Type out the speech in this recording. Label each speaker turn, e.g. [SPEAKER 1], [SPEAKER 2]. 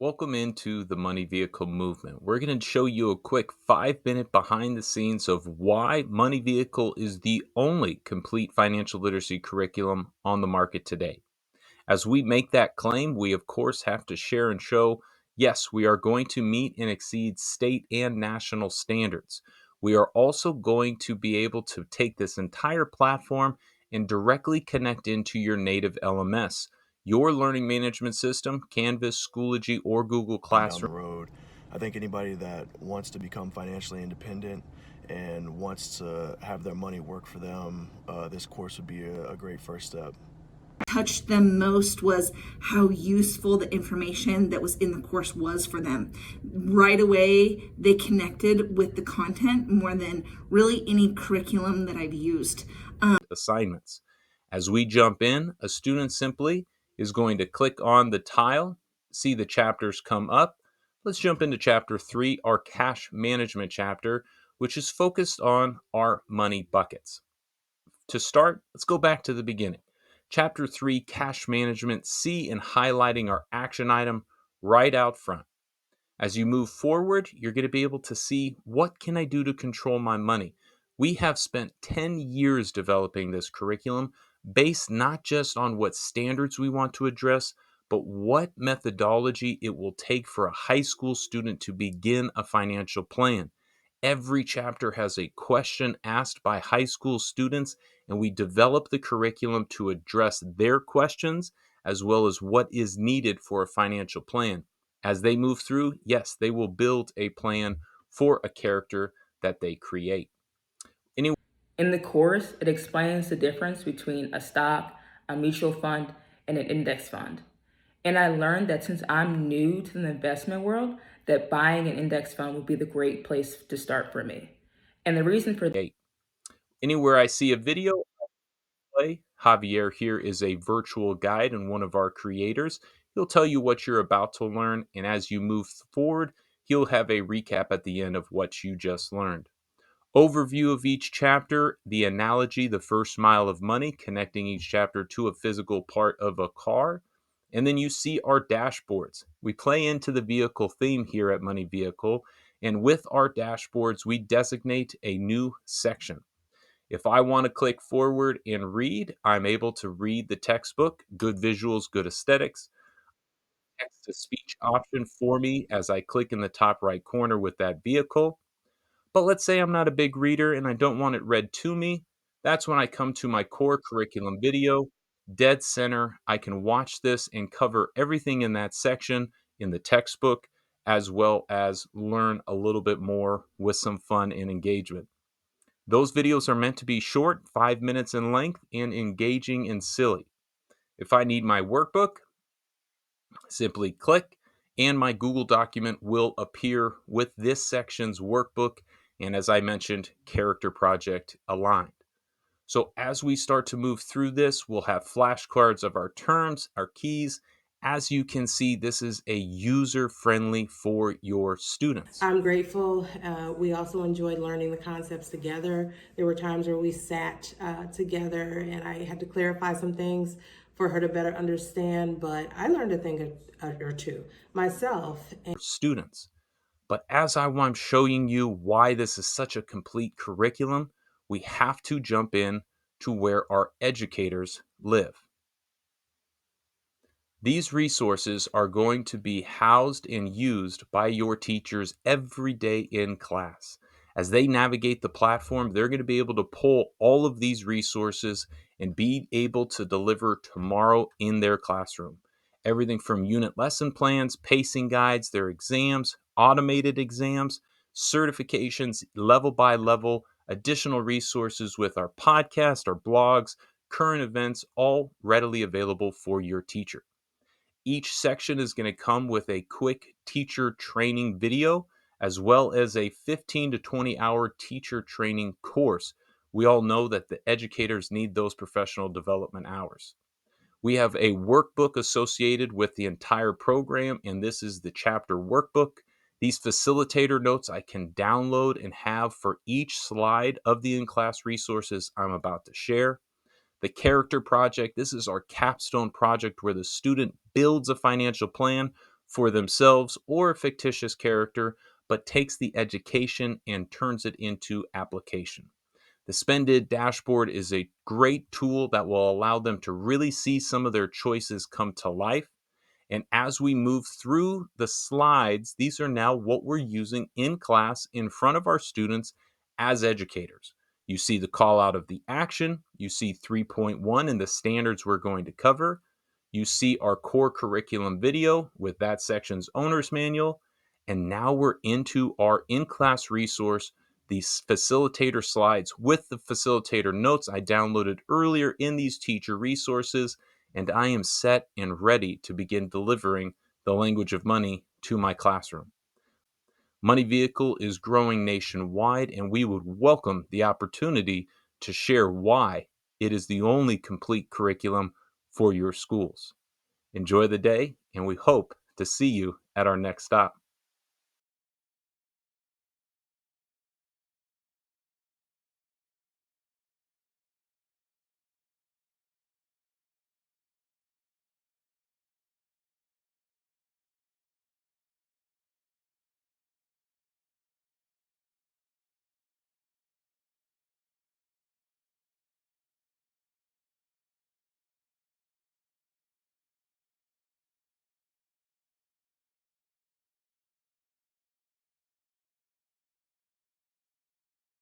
[SPEAKER 1] Welcome into the Money Vehicle Movement. We're going to show you a quick 5 minute behind the scenes of why Money Vehicle is the only complete financial literacy curriculum on the market today. As we make that claim, we of course have to share and show yes, we are going to meet and exceed state and national standards. We are also going to be able to take this entire platform and directly connect into your native LMS, your learning management system, Canvas, Schoology, or Google
[SPEAKER 2] Down
[SPEAKER 1] Classroom.
[SPEAKER 2] the road. I think anybody that wants to become financially independent and wants to have their money work for them, this course would be a great first step.
[SPEAKER 3] Touched them most was how useful the information that was in the course was for them. Right away, they connected with the content more than really any curriculum that I've used.
[SPEAKER 1] Assignments. As we jump in, a student simply is going to click on the tile, see the chapters come up. Let's jump into chapter 3, our cash management chapter, which is focused on our money buckets. To start, let's go back to the beginning. Chapter 3, cash management, see in highlighting our action item right out front. As you move forward, you're going to be able to see what can I do to control my money. We have spent 10 years developing this curriculum based not just on what standards we want to address, but what methodology it will take for a high school student to begin a financial plan. Every chapter has a question asked by high school students, and we develop the curriculum to address their questions as well as what is needed for a financial plan. As they move through, yes, they will build a plan for a character that they create. Anyway,
[SPEAKER 4] In the course, it explains the difference between a stock, a mutual fund, and an index fund. And I learned that since I'm new to the investment world, that buying an index fund would be the great place to start for me. And the reason for
[SPEAKER 1] anywhere I see a video, play. Javier here is a virtual guide and one of our creators. He'll tell you what you're about to learn, and as you move forward, he'll have a recap at the end of what you just learned. Overview of each chapter, the analogy, the first mile of money, connecting each chapter to a physical part of a car. And then you see our dashboards. We play into the vehicle theme here at Money Vehicle. And with our dashboards, we designate a new section. If I want to click forward and read, I'm able to read the textbook, good visuals, good aesthetics, text to speech option for me as I click in the top right corner with that vehicle. But let's say I'm not a big reader and I don't want it read to me. That's when I come to my core curriculum video, dead center. I can watch this and cover everything in that section in the textbook, as well as learn a little bit more with some fun and engagement. Those videos are meant to be short, 5 minutes in length, and engaging and silly. If I need my workbook, simply click, and my Google document will appear with this section's workbook, and as I mentioned, character project aligned. So as we start to move through this, we'll have flashcards of our terms, our keys. As you can see, this is a user-friendly for your students.
[SPEAKER 5] I'm grateful. We also enjoyed learning the concepts together. There were times where we sat together and I had to clarify some things for her to better understand, but I learned a thing or two myself.
[SPEAKER 1] Students. But as I'm showing you why this is such a complete curriculum, we have to jump in to where our educators live. These resources are going to be housed and used by your teachers every day in class. As they navigate the platform, they're going to be able to pull all of these resources and be able to deliver tomorrow in their classroom. Everything from unit lesson plans, pacing guides, their exams, automated exams, certifications, level by level, additional resources with our podcast, our blogs, current events, all readily available for your teacher. Each section is going to come with a quick teacher training video as well as a 15 to 20 hour teacher training course. We all know that the educators need those professional development hours. We have a workbook associated with the entire program, and this is the chapter workbook. These facilitator notes I can download and have for each slide of the in-class resources I'm about to share. The character project, this is our capstone project where the student builds a financial plan for themselves or a fictitious character, but takes the education and turns it into application. The Spended dashboard is a great tool that will allow them to really see some of their choices come to life. And as we move through the slides, these are now what we're using in class in front of our students as educators. You see the call out of the action, you see 3.1 and the standards we're going to cover, you see our core curriculum video with that section's owner's manual, and now we're into our in class resource, these facilitator slides with the facilitator notes I downloaded earlier in these teacher resources, and I am set and ready to begin delivering the language of money to my classroom. Money Vehicle is growing nationwide, and we would welcome the opportunity to share why it is the only complete curriculum for your schools. Enjoy the day, and we hope to see you at our next stop.